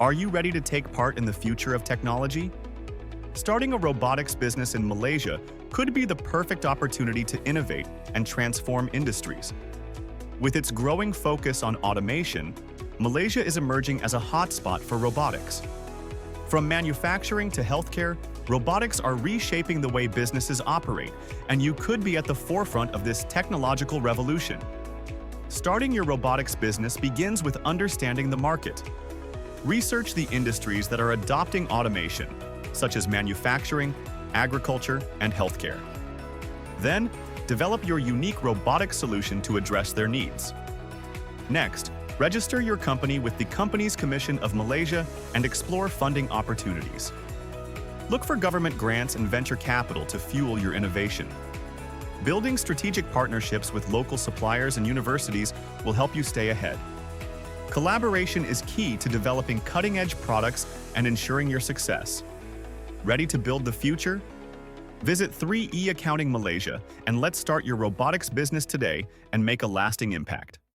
Are you ready to take part in the future of technology? Starting a robotics business in Malaysia could be the perfect opportunity to innovate and transform industries. With its growing focus on automation, Malaysia is emerging as a hotspot for robotics. From manufacturing to healthcare, robotics are reshaping the way businesses operate, and you could be at the forefront of this technological revolution. Starting your robotics business begins with understanding the market. Research the industries that are adopting automation, such as manufacturing, agriculture, and healthcare. Then, develop your unique robotic solution to address their needs. Next, register your company with the Companies Commission of Malaysia and explore funding opportunities. Look for government grants and venture capital to fuel your innovation. Building strategic partnerships with local suppliers and universities will help you stay ahead. Collaboration is key to developing cutting-edge products and ensuring your success. Ready to build the future? Visit 3E Accounting Malaysia and let's start your robotics business today and make a lasting impact.